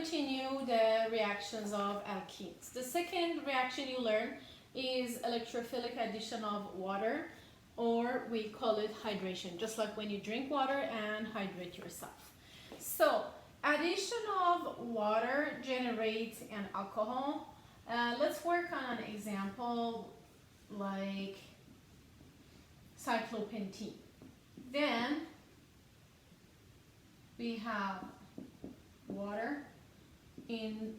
continue the reactions of alkenes. The second reaction you learn is electrophilic addition of water, or we call it hydration, just like when you drink water and hydrate yourself. So addition of water generates an alcohol. Let's work on an example like cyclopentene. Then we have water in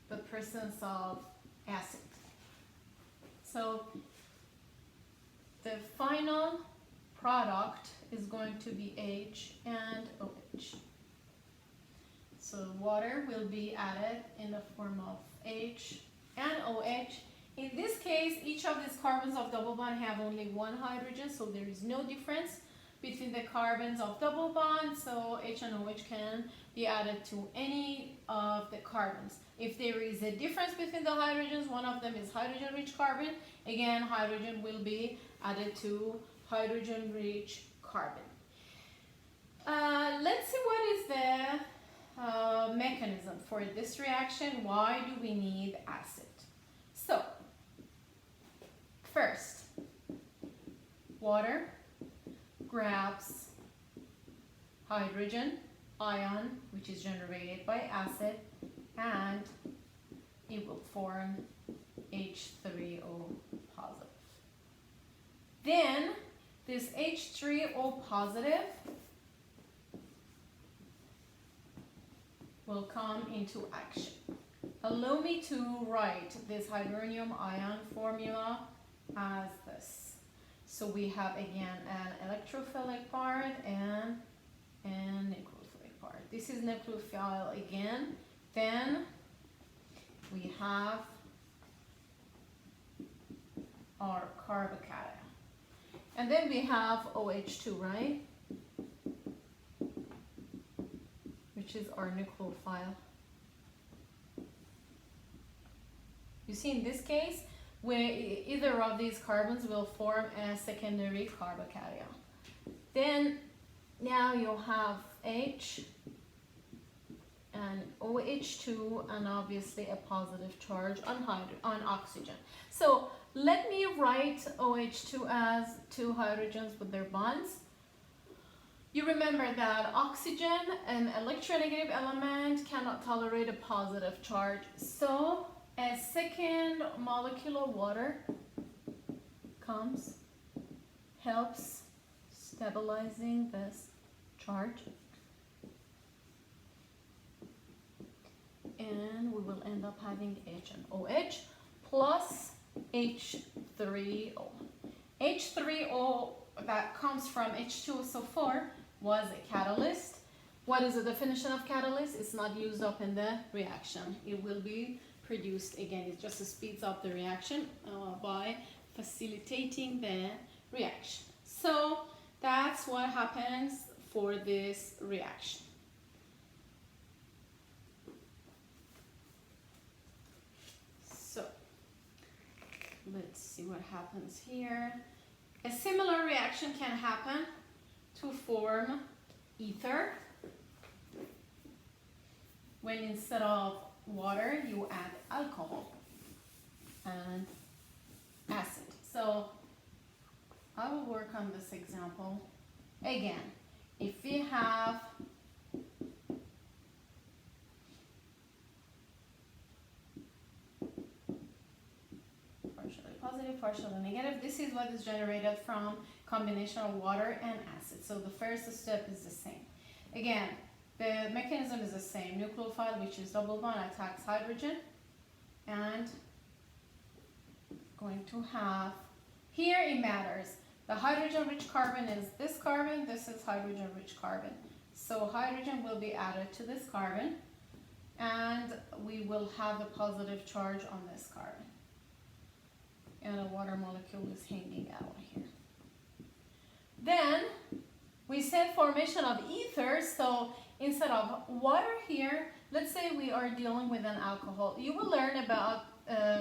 the presence of acid. So the final product is going to be H and OH. So water will be added in the form of H and OH. In this case, each of these carbons of double bond have only one hydrogen, so there is no difference between the carbons of double bond, so H and OH can be added to any of the carbons. If there is a difference between the hydrogens, one of them is hydrogen-rich carbon, again, hydrogen will be added to hydrogen-rich carbon. Let's see what is the mechanism for this reaction. Why do we need acid? So, first, water grabs hydrogen ion, which is generated by acid, and it will form H3O positive. Then this H3O positive will come into action. Allow me to write this hydronium ion formula as this. So we have again an electrophilic part and an nucleophilic part. This is nucleophile again. Then we have our carbocation. And then we have OH2, right? Which is our nucleophile. You see, in this case, where either of these carbons will form a secondary carbocation. Then now you'll have H and OH2 and obviously a positive charge on oxygen. So let me write OH2 as two hydrogens with their bonds. You remember that oxygen, an electronegative element, cannot tolerate a positive charge. So a second molecule of water comes, helps stabilizing this charge, and we will end up having H and OH plus H3O. H3O that comes from H2SO4 was a catalyst. What is the definition of catalyst? It's not used up in the reaction. It will be produced again. It just speeds up the reaction by facilitating the reaction. So that's what happens for this reaction. So let's see what happens here. A similar reaction can happen to form ether when instead of water you add alcohol and acid. So I will work on this example again. If we have partially positive, partially negative, this is what is generated from combination of water and acid. So the first step is the same. Again, the mechanism is the same. Nucleophile, which is double bond, attacks hydrogen, and going to have, here it matters. The hydrogen-rich carbon is this carbon, this is hydrogen-rich carbon. So hydrogen will be added to this carbon, and we will have a positive charge on this carbon. And a water molecule is hanging out here. Then we said formation of ether, so instead of water here, let's say we are dealing with an alcohol. You will learn about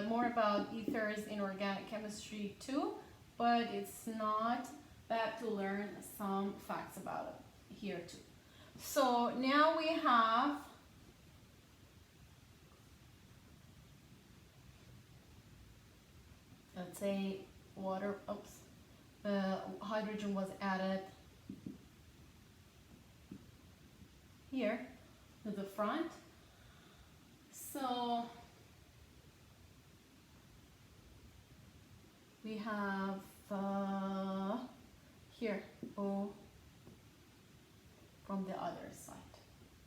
more about ethers in organic chemistry too, but it's not bad to learn some facts about it here too. So now we have say water, hydrogen was added here to the front. So we have here O from the other side.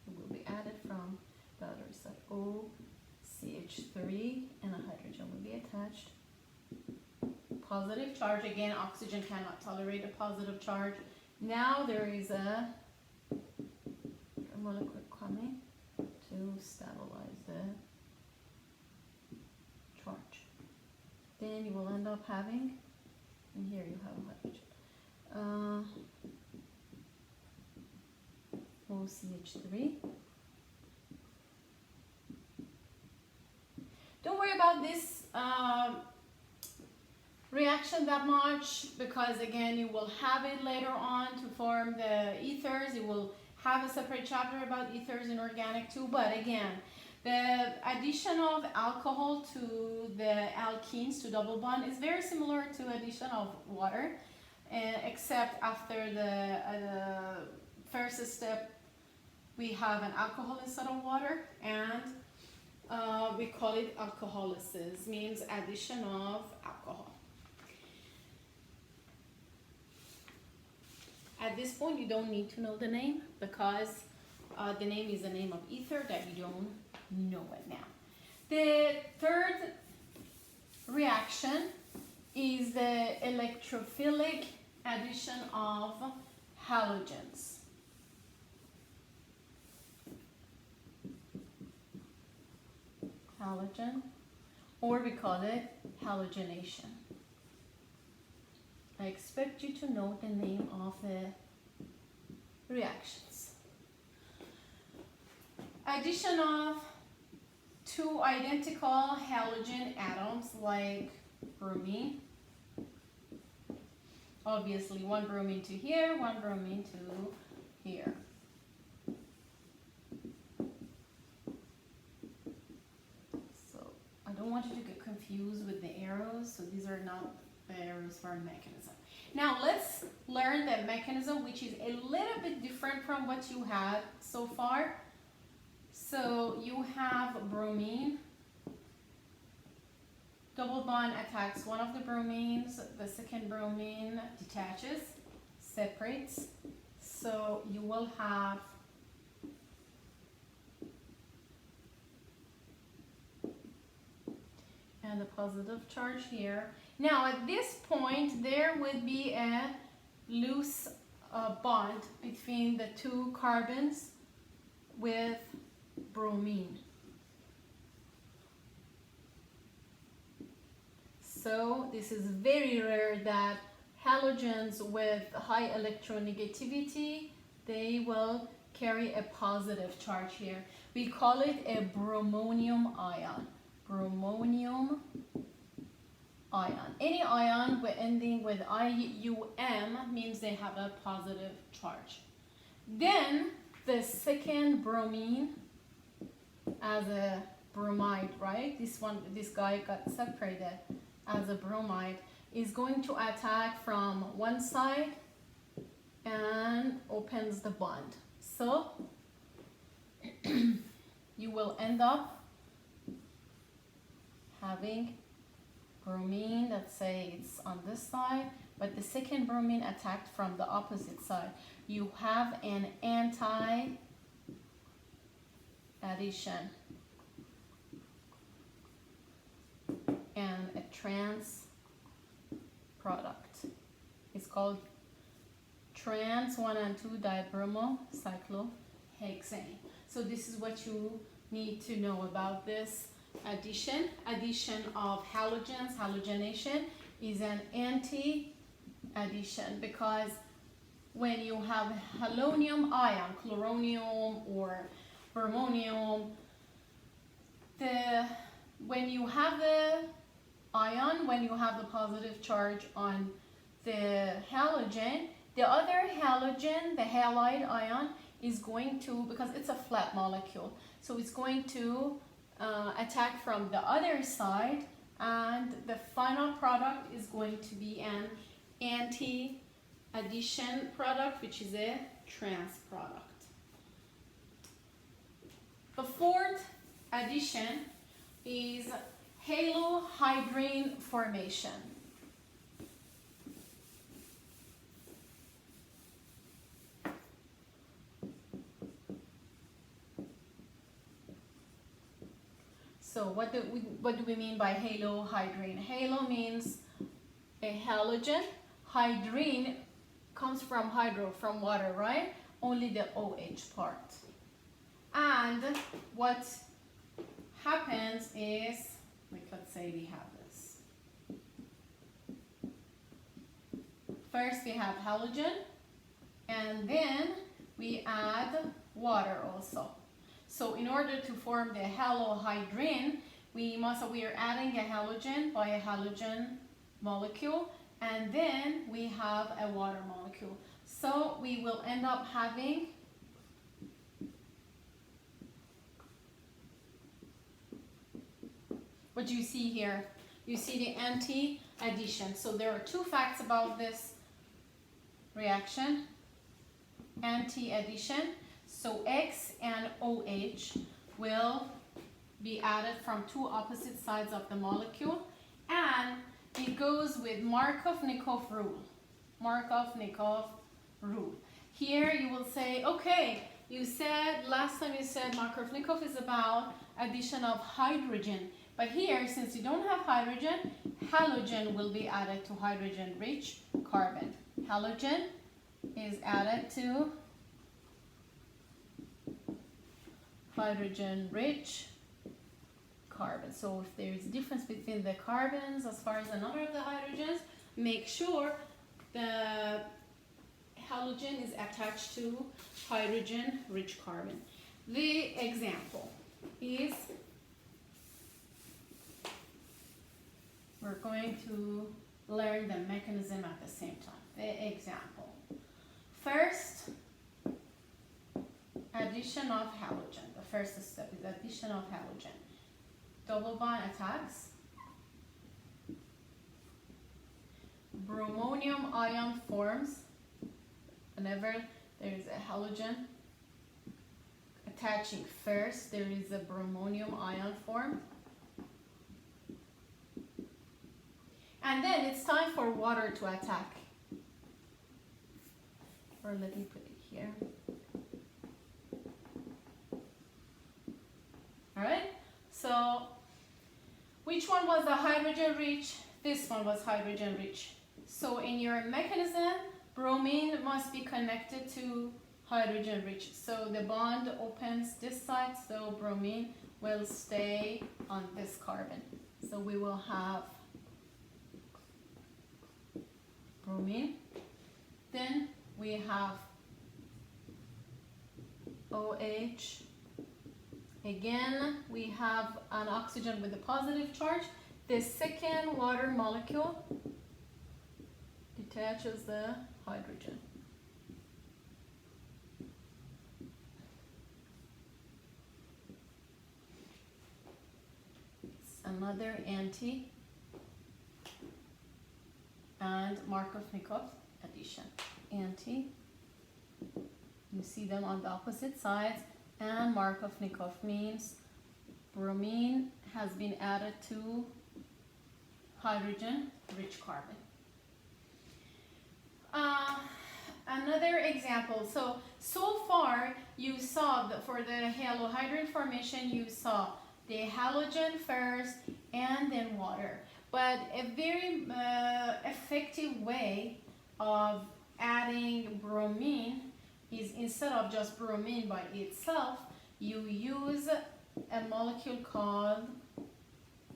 It will be added from the other side. O CH3 and a hydrogen will be attached. Positive charge, again, oxygen cannot tolerate a positive charge. Now there is a molecule coming to stabilize the charge. Then you will end up having, and here you have hydrogen, OCH3. Don't worry about this reaction that much, because again you will have it later on to form the ethers. You will have a separate chapter about ethers in organic too, but again the addition of alcohol to the alkenes to double bond is very similar to addition of water, except after the first step we have an alcohol instead of water, and we call it alcoholysis, means addition of alcohol. At this point, you don't need to know the name, because the name is the name of ether that you don't know it now. The third reaction is the electrophilic addition of halogens. Halogen, or we call it halogenation. I expect you to know the name of the reactions. Addition of two identical halogen atoms like bromine. Obviously, one bromine to here, one bromine to here. So I don't want you to get confused with the arrows. So these are not the arrows for a mechanism. Now let's learn the mechanism, which is a little bit different from what you had so far. So you have bromine. Double bond attacks one of the bromines. The second bromine detaches, separates. So you will have and a positive charge here. Now at this point there would be a loose bond between the two carbons with bromine. So this is very rare that halogens with high electronegativity, they will carry a positive charge here. We call it a bromonium ion. Bromonium ion. Any ion ending with IUM means they have a positive charge. Then the second bromine as a bromide, right? This guy got separated as a bromide, is going to attack from one side and opens the bond. So you will end up having bromine, let's say it's on this side, but the second bromine attacked from the opposite side. You have an anti-addition and a trans product. It's called trans 1 and 2 dibromocyclohexane. So this is what you need to know about this addition. Addition of halogens, halogenation, is an anti-addition, because when you have halonium ion, chloronium or bromonium, when you have the ion, when you have the positive charge on the halogen, the other halogen, the halide ion, is going to, because it's a flat molecule, so it's going to attack from the other side And the final product is going to be an anti-addition product, which is a trans product. The fourth addition is Halohydrin formation. So what do we mean by halohydrin? Halo means a halogen. Hydrin comes from hydro, from water, right? Only the OH part. And what happens is, like, let's say we have this. First we have halogen, and then we add water also. So in order to form the halohydrin, we are adding a halogen by a halogen molecule, and then we have a water molecule. So we will end up having what you see here. You see the anti-addition. So there are two facts about this reaction. Anti-addition. So X and OH will be added from two opposite sides of the molecule, and it goes with Markov-Nikov rule. Markov-Nikov rule. Here you will say, okay, you said, last time you said Markov-Nikov is about addition of hydrogen. But here, since you don't have hydrogen, halogen will be added to hydrogen-rich carbon. Halogen is added to hydrogen-rich carbon. So if there is a difference between the carbons as far as the number of the hydrogens, make sure the halogen is attached to hydrogen-rich carbon. The example is, we're going to learn the mechanism at the same time. The example. First, addition of halogen. The first step is addition of halogen. Double bond attacks. Bromonium ion forms whenever there is a halogen attaching first, there is a bromonium ion formed. And then it's time for water to attack. Or let me put it here. Alright, so which one was the hydrogen rich? This one was hydrogen rich. So in your mechanism, bromine must be connected to hydrogen rich. So the bond opens this side, so bromine will stay on this carbon. So we will have bromine. Then we have OH. Again, we have an oxygen with a positive charge. The second water molecule detaches the hydrogen. It's another anti and Markov-Nikov addition. Anti, you see them on the opposite sides, and Markov-Nikov means bromine has been added to hydrogen-rich carbon. Another example. So far you saw that for the halohydrin formation, you saw the halogen first and then water. But a very effective way of adding bromine is, instead of just bromine by itself, you use a molecule called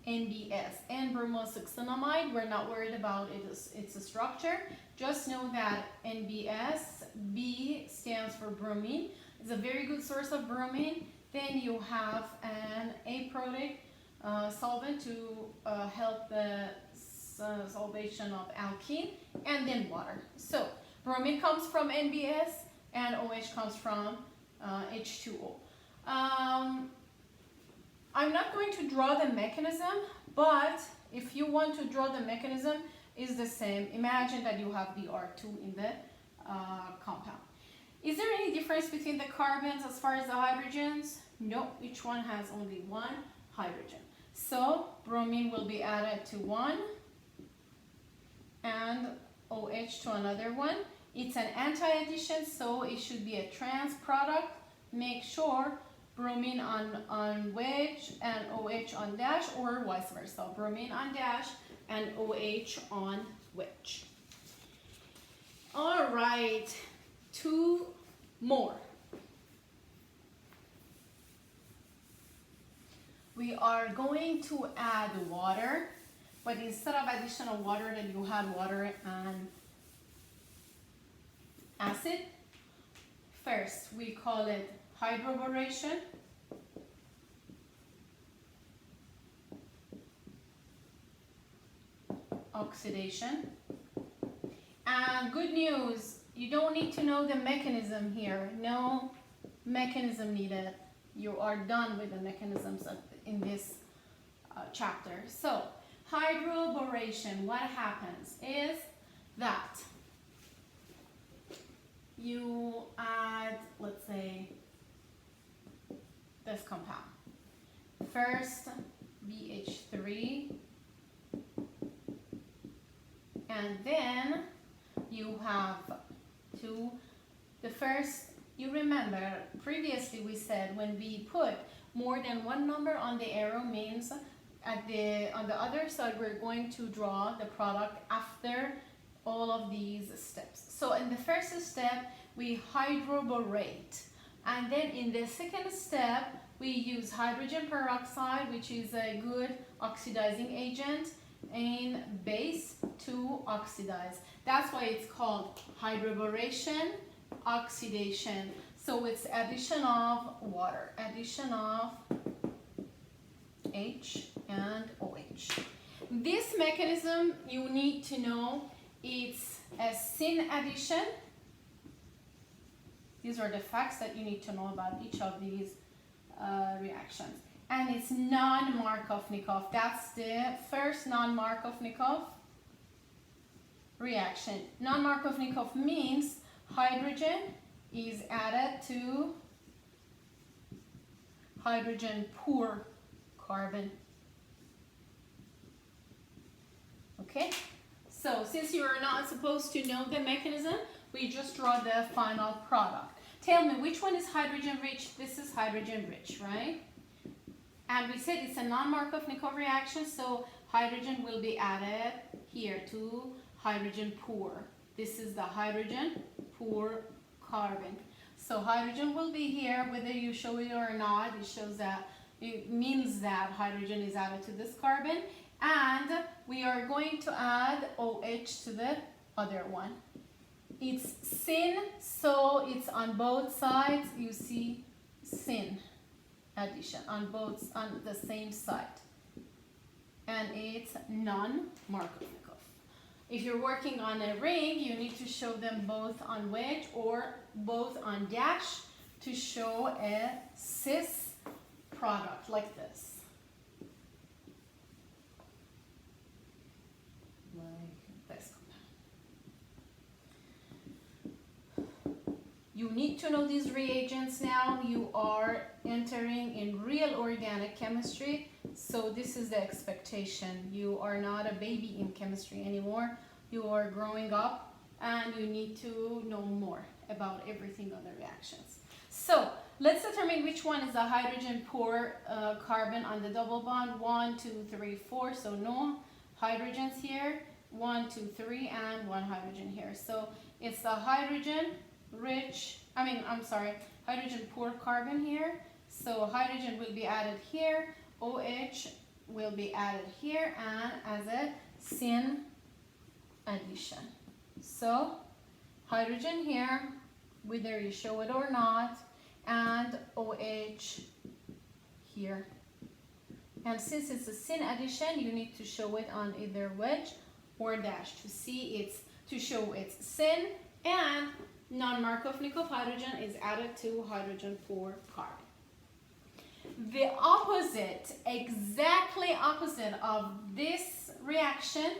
NBS, N-bromosuccinamide. We're not worried about its structure. Just know that NBS, B stands for bromine. It's a very good source of bromine. Then you have an aprotic solvent to help the solvation of alkene, and then water. So bromine comes from NBS and OH comes from H2O. I'm not going to draw the mechanism, but if you want to draw the mechanism, it's the same. Imagine that you have Br2 in the compound. Is there any difference between the carbons as far as the hydrogens? No, each one has only one hydrogen. So bromine will be added to one and OH to another one. It's an anti-addition, so it should be a trans product. Make sure bromine on wedge and OH on dash, or vice versa. Bromine on dash and OH on wedge. All right, two more. We are going to add water, but instead of additional water, then you have water and acid. First, we call it hydroboration-oxidation. And good news, you don't need to know the mechanism here. No mechanism needed. You are done with the mechanisms in this chapter. So, hydroboration, what happens is that you add, let's say, this compound. First, BH3, and then you have the first, you remember previously we said when we put more than one number on the arrow means on the other side we're going to draw the product after all of these steps. So in the first step we hydroborate, and then in the second step we use hydrogen peroxide, which is a good oxidizing agent, in base to oxidize. That's why it's called hydroboration-oxidation. So it's addition of water, addition of H and OH. This mechanism you need to know, it's a syn addition. These are the facts that you need to know about each of these reactions. And it's non-Markovnikov. That's the first non-Markovnikov reaction. Non-Markovnikov means hydrogen is added to hydrogen poor carbon. Okay? So since you are not supposed to know the mechanism, we just draw the final product. Tell me, which one is hydrogen rich? This is hydrogen rich, right? And we said it's a non-Markovnikov reaction, so hydrogen will be added here to hydrogen poor. This is the hydrogen poor carbon. So hydrogen will be here, whether you show it or not. It shows that, it means that hydrogen is added to this carbon. And we are going to add OH to the other one. It's syn, so it's on both sides. You see syn addition on the same side, and it's non-Markovnikov. If you're working on a ring, you need to show them both on wedge or both on dash to show a cis product like this. You need to know these reagents now. You are entering in real organic chemistry, so this is the expectation. You are not a baby in chemistry anymore. You are growing up and you need to know more about everything on the reactions. So let's determine which one is a hydrogen poor carbon on the double bond. 1, 2, 3, 4. So no hydrogens here. 1, 2, 3, and 1 hydrogen here. So it's the hydrogen hydrogen poor carbon here. So hydrogen will be added here, OH will be added here, and as a syn addition. So hydrogen here, whether you show it or not, and OH here. And since it's a syn addition, you need to show it on either wedge or dash to show it's syn, and non-Markovnikov hydrogen is added to hydrogen poor carbon. the opposite, exactly opposite of this reaction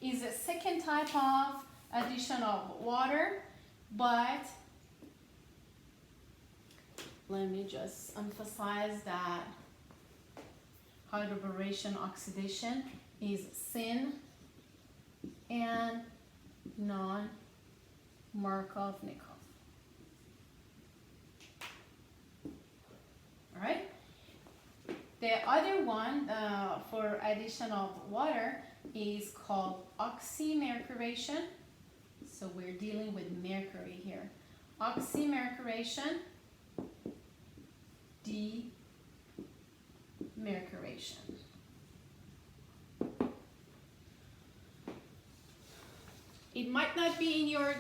is a second type of addition of water, but let me just emphasize that hydroboration-oxidation is syn and non-Markovnikov. All right. The other one for addition of water is called oxymercuration. So we're dealing with mercury here. Oxymercuration-demercuration. It might not be in your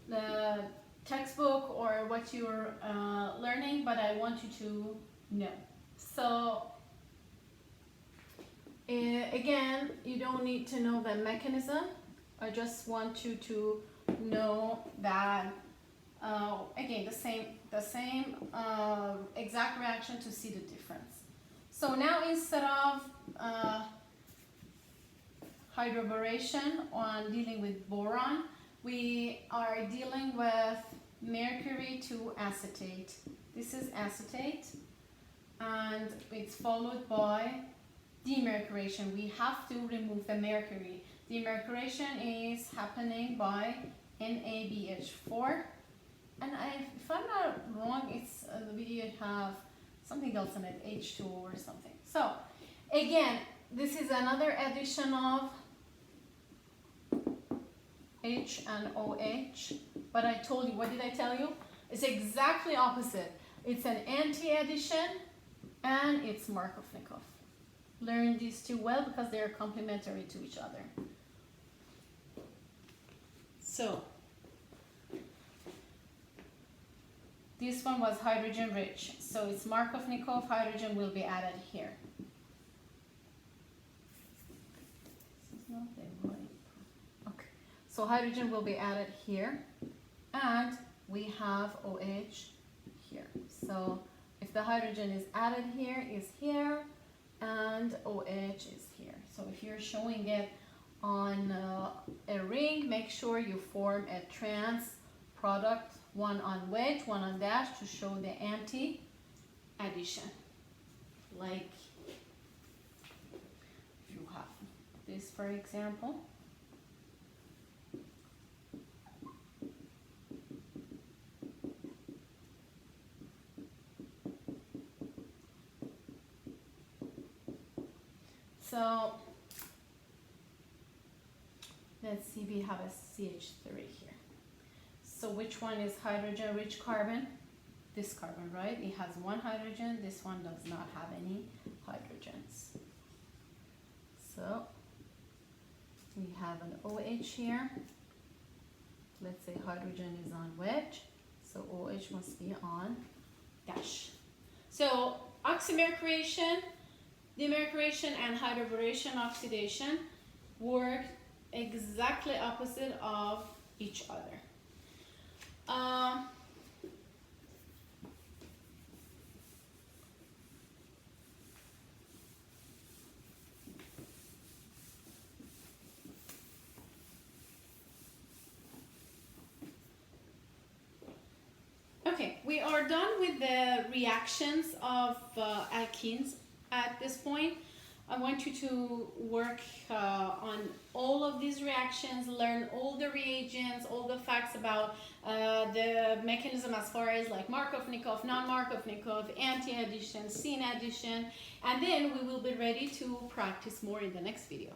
the textbook or what you're learning, but I want you to know. So again, you don't need to know the mechanism. I just want you to know that again, the same exact reaction to see the difference. So now instead of hydroboration on dealing with boron, we are dealing with mercury to acetate. This is acetate, and it's followed by demercuration. We have to remove the mercury. Demercuration is happening by NaBH4, and if I'm not wrong, it's we have something else in it, H2O or something. So again, this is another addition of H and OH, but I told you, what did I tell you? It's exactly opposite. It's an anti-addition and it's Markovnikov. Learn these two well because they're complementary to each other. So this one was hydrogen rich, so it's Markovnikov. Hydrogen will be added here. This is not the right. Okay, so hydrogen will be added here, and we have OH here. So if the hydrogen is added here, is here, and OH is here. So if you're showing it on a ring, make sure you form a trans product, one on wedge, one on dash, to show the anti-addition. Like if you have this, for example. So let's see, we have a CH3 here. So which one is hydrogen-rich carbon? This carbon, right? It has one hydrogen. This one does not have any hydrogens. So we have an OH here. Let's say hydrogen is on wedge, so OH must be on dash. So oxymercuration, demercuration, and hydroboration-oxidation work exactly opposite of each other. Okay, we are done with the reactions of alkenes at this point. I want you to work on all of these reactions, learn all the reagents, all the facts about the mechanism as far as like Markovnikov, non-Markovnikov, anti-addition, syn addition, and then we will be ready to practice more in the next video.